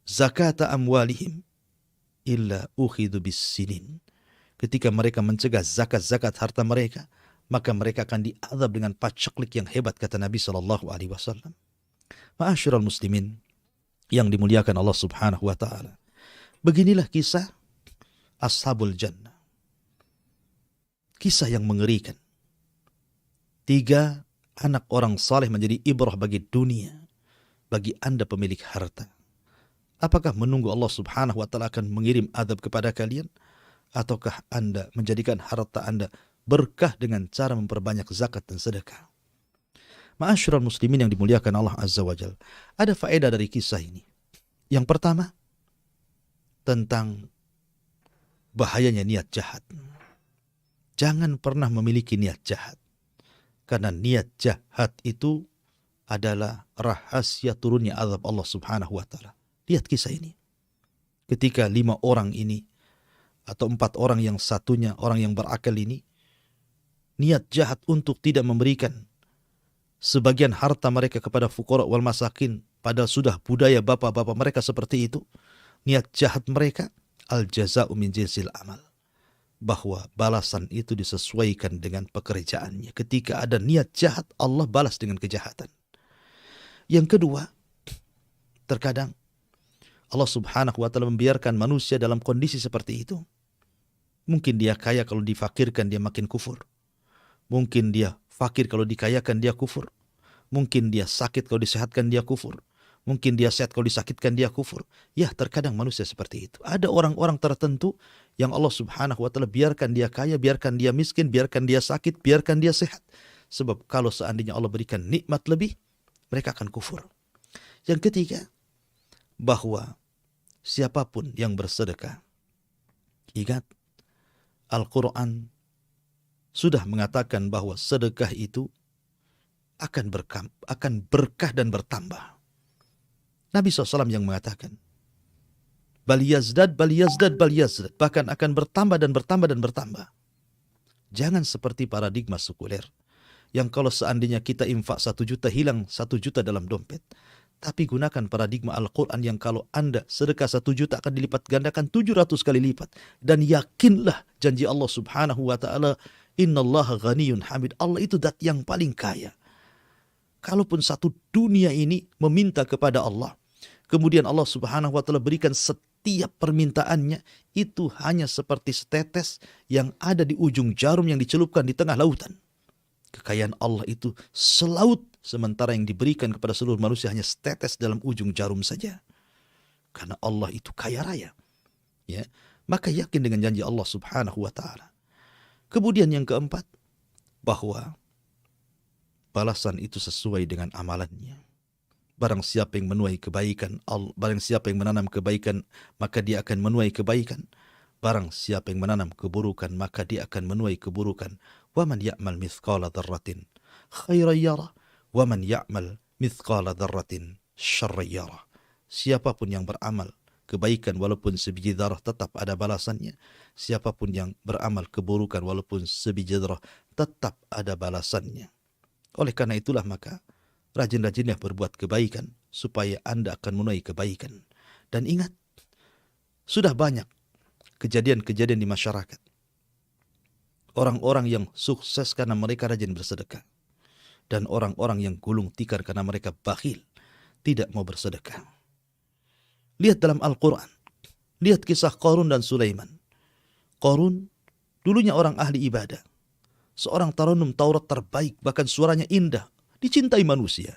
zakata amwalihim illa ukhidu bis sinin. Ketika mereka mencegah zakat-zakat harta mereka, maka mereka akan diazab dengan paceklik yang hebat, kata Nabi SAW. Ma'asyiral muslimin yang dimuliakan Allah Subhanahu wa ta'ala. Beginilah kisah ashabul jannah. Kisah yang mengerikan. 3 anak orang saleh menjadi ibrah bagi dunia, bagi Anda pemilik harta. Apakah menunggu Allah Subhanahu wa ta'ala akan mengirim azab kepada kalian? Ataukah Anda menjadikan harta Anda berkah dengan cara memperbanyak zakat dan sedekah? Ma'asyiral muslimin yang dimuliakan Allah Azza wa Jalla, ada faedah dari kisah ini. Yang pertama, tentang bahayanya niat jahat. Jangan pernah memiliki niat jahat. Karena niat jahat itu adalah rahasia turunnya azab Allah Subhanahu wa taala. Lihat kisah ini. Ketika 5 orang ini atau 4 orang yang satunya orang yang berakal ini niat jahat untuk tidak memberikan sebagian harta mereka kepada fuqara wal masakin, padahal sudah budaya bapak-bapak mereka seperti itu. Niat jahat mereka, al jaza'u min jinsil amal, bahwa balasan itu disesuaikan dengan pekerjaannya. Ketika ada niat jahat, Allah balas dengan kejahatan. Yang kedua, terkadang Allah Subhanahu wa taala membiarkan manusia dalam kondisi seperti itu. Mungkin dia kaya, kalau difakirkan dia makin kufur. Mungkin dia fakir, kalau dikayakan dia kufur. Mungkin dia sakit, kalau disehatkan dia kufur. Mungkin dia sehat, kalau disakitkan dia kufur. Ya, terkadang manusia seperti itu. Ada orang-orang tertentu yang Allah Subhanahu wa taala biarkan dia kaya, biarkan dia miskin, biarkan dia sakit, biarkan dia sehat. Sebab kalau seandainya Allah berikan nikmat lebih, mereka akan kufur. Yang ketiga, bahwa siapapun yang bersedekah, ingat Al-Quran sudah mengatakan bahwa sedekah itu akan berkah dan bertambah. Nabi SAW yang mengatakan, bal yazdad, bahkan akan bertambah dan bertambah dan bertambah. Jangan seperti paradigma sekuler, yang kalau seandainya kita infak 1 juta, hilang 1 juta dalam dompet. Tapi gunakan paradigma Al-Quran yang kalau Anda sedekah 1 juta akan dilipat gandakan 700 kali lipat. Dan yakinlah janji Allah Subhanahu wa ta'ala, innallaha ghaniyun hamid. Allah itu zat yang paling kaya. Kalaupun satu dunia ini meminta kepada Allah, kemudian Allah Subhanahu wa ta'ala berikan setiap permintaannya, itu hanya seperti setetes yang ada di ujung jarum yang dicelupkan di tengah lautan. Kekayaan Allah itu selaut, sementara yang diberikan kepada seluruh manusia hanya setetes dalam ujung jarum saja. Karena Allah itu kaya raya. Ya, maka yakin dengan janji Allah Subhanahu wa taala. Kemudian yang keempat, bahwa balasan itu sesuai dengan amalannya. Barang siapa yang menuai kebaikan, barang siapa yang menanam kebaikan, maka dia akan menuai kebaikan. Barang siapa yang menanam keburukan, maka dia akan menuai keburukan. Wa man ya'mal mithqala dzarratin khairan yarah, wa man ya'mal mithqala dzarratin syarran yarah. Siapapun yang beramal kebaikan walaupun sebiji zarah, tetap ada balasannya. Siapapun yang beramal keburukan walaupun sebiji zarah, tetap ada balasannya. Oleh karena itulah maka rajin-rajinlah berbuat kebaikan supaya Anda akan menuai kebaikan. Dan ingat, sudah banyak kejadian-kejadian di masyarakat. Orang-orang yang sukses karena mereka rajin bersedekah. Dan orang-orang yang gulung tikar karena mereka bakhil, tidak mau bersedekah. Lihat dalam Al-Quran. Lihat kisah Qarun dan Sulaiman. Qarun dulunya orang ahli ibadah. Seorang tarannum Taurat terbaik, bahkan suaranya indah, dicintai manusia.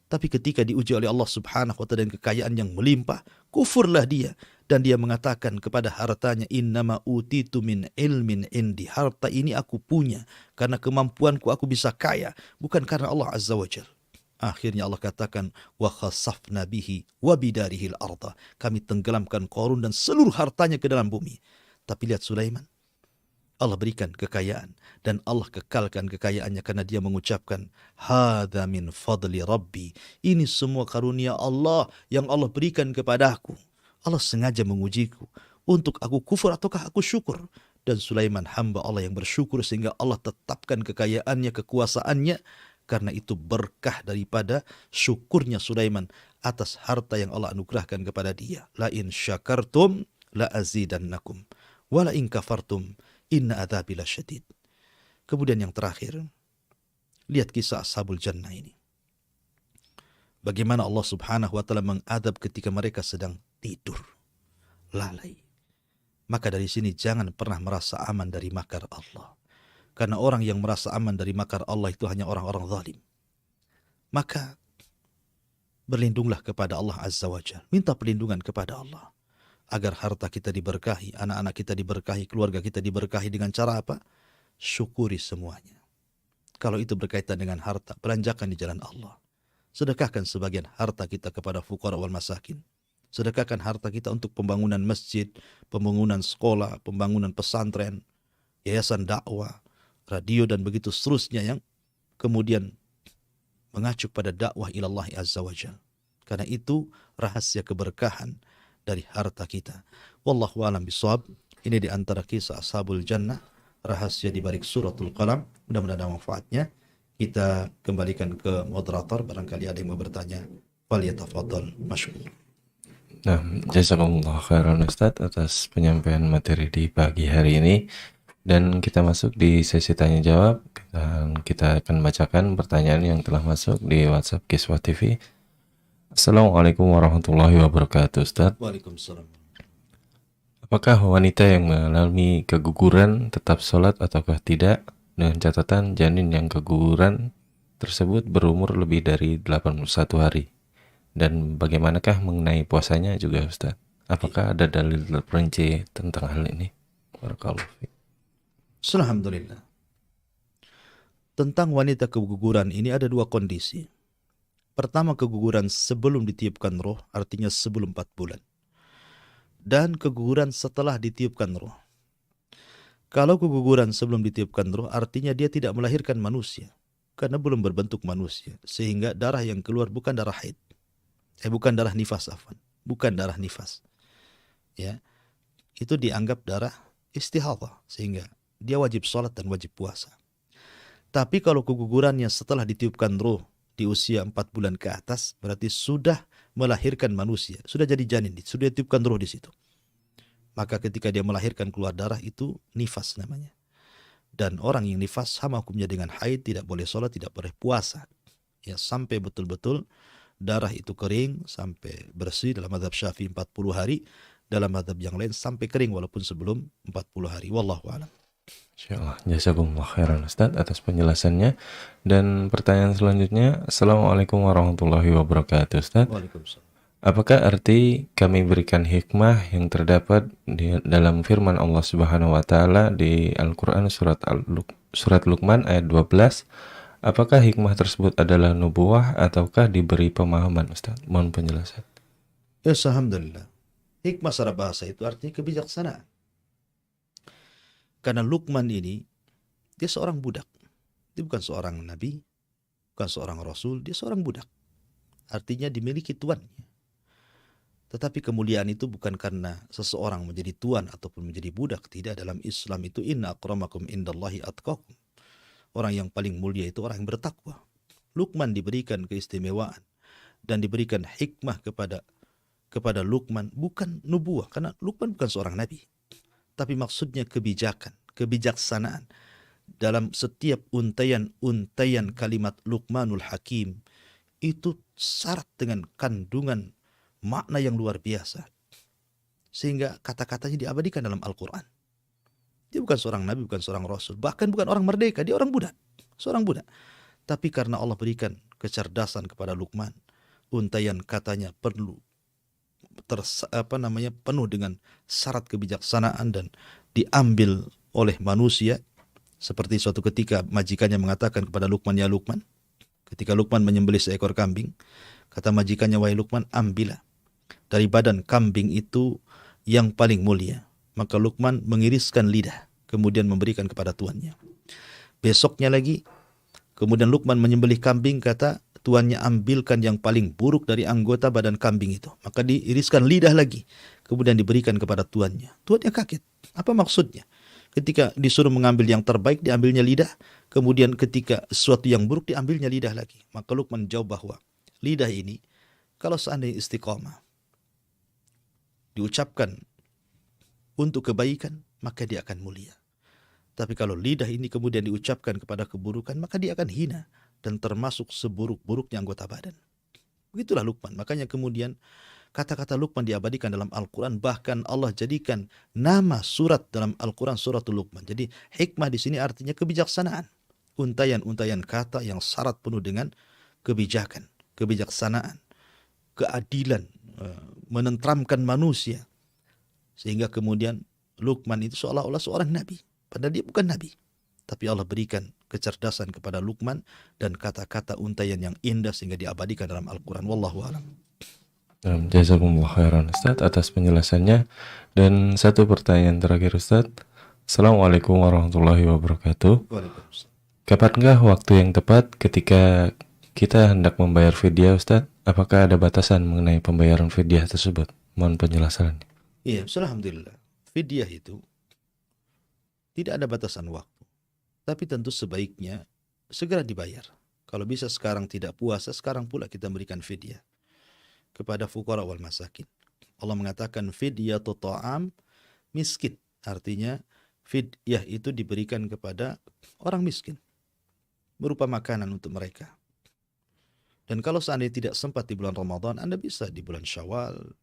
Tapi ketika diuji oleh Allah Subhanahu wa ta'ala dengan kekayaan yang melimpah, kufurlah dia. Dan dia mengatakan kepada hartanya, innama utitu min ilmin indi. Harta ini aku punya karena kemampuanku, aku bisa kaya, bukan karena Allah Azza wa Jalla. Akhirnya Allah katakan, wa khasafna bihi wa bidarihil arda. Kami tenggelamkan Qarun dan seluruh hartanya ke dalam bumi. Tapi lihat Sulaiman, Allah berikan kekayaan dan Allah kekalkan kekayaannya karena dia mengucapkan, hadza min fadli rabbi. Ini semua karunia Allah yang Allah berikan kepadaku. Allah sengaja mengujiku untuk aku kufur ataukah aku syukur. Dan Sulaiman hamba Allah yang bersyukur sehingga Allah tetapkan kekayaannya, kekuasaannya. Karena itu berkah daripada syukurnya Sulaiman atas harta yang Allah anugerahkan kepada dia. La in syakartum la azidannakum wa la in kafartum inna adzabi lasyadid. Kemudian yang terakhir, lihat kisah Ashabul Jannah ini. Bagaimana Allah Subhanahu wa ta'ala mengadab ketika mereka sedang tidur, lalai. Maka dari sini jangan pernah merasa aman dari makar Allah. Karena orang yang merasa aman dari makar Allah itu hanya orang-orang zalim. Maka berlindunglah kepada Allah Azza wa Jalla. Minta perlindungan kepada Allah. Agar harta kita diberkahi, anak-anak kita diberkahi, keluarga kita diberkahi dengan cara apa? Syukuri semuanya. Kalau itu berkaitan dengan harta, belanjakan di jalan Allah. Sedekahkan sebagian harta kita kepada fuqara wal masakin. Sedekahkan harta kita untuk pembangunan masjid, pembangunan sekolah, pembangunan pesantren, yayasan dakwah, radio dan begitu seterusnya yang kemudian mengacu pada dakwah ilallah azza wa jal. Karena itu rahasia keberkahan dari harta kita. Wallahu a'lam bishawab. Ini di antara kisah Ashabul Jannah, rahasia di balik suratul Qalam. Mudah-mudahan ada manfaatnya. Kita kembalikan ke moderator, barangkali ada yang mau bertanya. Falyatafadhal masykur. Nah, jazakumullah khairan Ustaz atas penyampaian materi di pagi hari ini. Dan kita masuk di sesi tanya jawab, dan kita akan bacakan pertanyaan yang telah masuk di WhatsApp Kiswah TV. Assalamualaikum warahmatullahi wabarakatuh, Ustaz. Waalaikumsalam. Apakah wanita yang mengalami keguguran tetap sholat ataukah tidak? Dengan catatan janin yang keguguran tersebut berumur lebih dari 81 hari. Dan bagaimanakah mengenai puasanya juga, Ustaz? Apakah ada dalil terperinci tentang hal ini? Barakallahu fiik. Alhamdulillah. Tentang wanita keguguran ini ada dua kondisi. Pertama, keguguran sebelum ditiupkan roh, artinya sebelum 4 bulan. Dan keguguran setelah ditiupkan roh. Kalau keguguran sebelum ditiupkan roh, artinya dia tidak melahirkan manusia. Karena belum berbentuk manusia. Sehingga darah yang keluar bukan darah haid. Bukan darah nifas, afwan. Bukan darah nifas. Ya, itu dianggap darah istihadhah. Sehingga dia wajib sholat dan wajib puasa. Tapi kalau kegugurannya setelah ditiupkan roh di usia 4 bulan ke atas, berarti sudah melahirkan manusia, sudah jadi janin, sudah ditiupkan roh di situ. Maka ketika dia melahirkan keluar darah itu nifas namanya. Dan orang yang nifas sama hukumnya dengan haid, tidak boleh sholat, tidak boleh puasa. Ya, sampai betul-betul darah itu kering, sampai bersih. Dalam mazhab Syafi'i 40 hari, dalam mazhab yang lain sampai kering walaupun sebelum 40 hari. Wallahu a'lam. Insyaallah, jazakumullah khairan Ustaz atas penjelasannya. Dan pertanyaan selanjutnya, Assalamualaikum warahmatullahi wabarakatuh, Ustaz. Waalaikumsalam. Apakah arti kami berikan hikmah yang terdapat di dalam firman Allah Subhanahu wa taala di Al-Qur'an surat Luqman ayat 12? Apakah hikmah tersebut adalah nubuwah ataukah diberi pemahaman, Ustaz? Mohon penjelasan. Ya, alhamdulillah. Hikmah secara bahasa itu artinya kebijaksanaan. Karena Luqman ini, dia seorang budak. Dia bukan seorang nabi, bukan seorang rasul, dia seorang budak. Artinya dimiliki tuannya. Tetapi kemuliaan itu bukan karena seseorang menjadi tuan ataupun menjadi budak. Tidak, dalam Islam itu inna akramakum indallahi atqakum. Orang yang paling mulia itu orang yang bertakwa. Luqman diberikan keistimewaan dan diberikan hikmah kepada Luqman, bukan nubuah, karena Luqman bukan seorang nabi. Tapi maksudnya kebijakan, kebijaksanaan. Dalam setiap untayan kalimat Luqmanul Hakim itu syarat dengan kandungan makna yang luar biasa. Sehingga kata-katanya diabadikan dalam Al-Quran. Dia bukan seorang nabi, bukan seorang rasul. Bahkan bukan orang merdeka, dia orang budak. Seorang budak. Tapi karena Allah berikan kecerdasan kepada Luqman, untayan katanya penuh dengan syarat kebijaksanaan dan diambil oleh manusia. Seperti suatu ketika majikannya mengatakan kepada Luqman, ya Luqman, ketika Luqman menyembelih seekor kambing, kata majikannya, wahai Luqman, ambillah dari badan kambing itu yang paling mulia. Maka Luqman mengiriskan lidah, kemudian memberikan kepada tuannya. Besoknya lagi, kemudian Luqman menyembelih kambing, kata tuannya, ambilkan yang paling buruk dari anggota badan kambing itu. Maka diiriskan lidah lagi, kemudian diberikan kepada tuannya. Tuannya kaget. Apa maksudnya? Ketika disuruh mengambil yang terbaik, diambilnya lidah. Kemudian ketika sesuatu yang buruk, diambilnya lidah lagi. Maka Luqman jawab bahwa lidah ini, kalau seandainya istiqamah, diucapkan untuk kebaikan, maka dia akan mulia. Tapi kalau lidah ini kemudian diucapkan kepada keburukan, maka dia akan hina dan termasuk seburuk-buruknya anggota badan. Begitulah Luqman. Makanya kemudian kata-kata Luqman diabadikan dalam Al-Quran. Bahkan Allah jadikan nama surat dalam Al-Quran suratul Luqman. Jadi hikmah di sini artinya kebijaksanaan. Untayan-untayan kata yang syarat penuh dengan kebijakan, kebijaksanaan, keadilan, menentramkan manusia. Sehingga kemudian Luqman itu seolah-olah seorang nabi. Padahal dia bukan nabi. Tapi Allah berikan kecerdasan kepada Luqman dan kata-kata untaian yang indah sehingga diabadikan dalam Al-Quran. Wallahu a'lam. Jazakumullah khairan Ustaz atas penjelasannya. Dan satu pertanyaan terakhir Ustaz. Assalamualaikum warahmatullahi wabarakatuh. Waalaikumsalam. Kapankah waktu yang tepat ketika kita hendak membayar fidyah Ustaz? Apakah ada batasan mengenai pembayaran fidyah tersebut? Mohon penjelasannya. Iya, alhamdulillah. Fidyah itu tidak ada batasan waktu. Tapi tentu sebaiknya segera dibayar. Kalau bisa sekarang tidak puasa, sekarang pula kita berikan fidyah kepada fuqara wal masakin. Allah mengatakan fidyatu ta'am miskin. Artinya fidyah itu diberikan kepada orang miskin berupa makanan untuk mereka. Dan kalau seandainya tidak sempat di bulan Ramadan, Anda bisa di bulan Syawal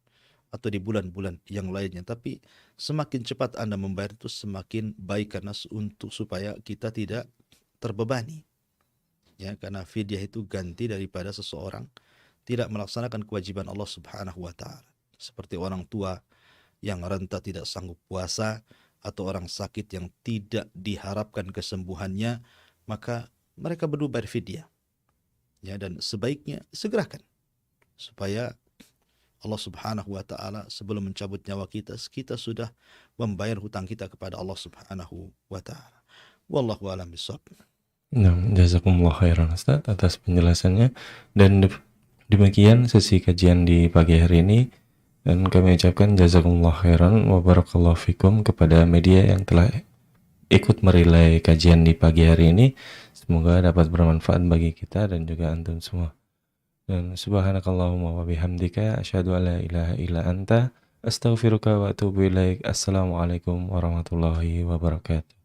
atau di bulan-bulan yang lainnya. Tapi semakin cepat Anda membayar itu semakin baik karena untuk supaya kita tidak terbebani. Ya, karena fidyah itu ganti daripada seseorang tidak melaksanakan kewajiban Allah Subhanahu wa taala. Seperti orang tua yang renta tidak sanggup puasa atau orang sakit yang tidak diharapkan kesembuhannya, maka mereka perlu bayar fidyah. Ya, dan sebaiknya segerakan supaya Allah Subhanahu wa taala sebelum mencabut nyawa kita sudah membayar hutang kita kepada Allah Subhanahu wa taala. Wallahu a'lam bishawab. Jazakumullah khairan Ustaz atas penjelasannya. Dan demikian sesi kajian di pagi hari ini, dan kami ucapkan jazakumullah khairan wa barakallahu fikum kepada media yang telah ikut merelay kajian di pagi hari ini. Semoga dapat bermanfaat bagi kita dan juga antum semua. Dan subhanakallahumma wa bihamdika asyhadu an la ilaha illa anta astaghfiruka wa atubu ilaik. Assalamualaikum warahmatullahi wabarakatuh.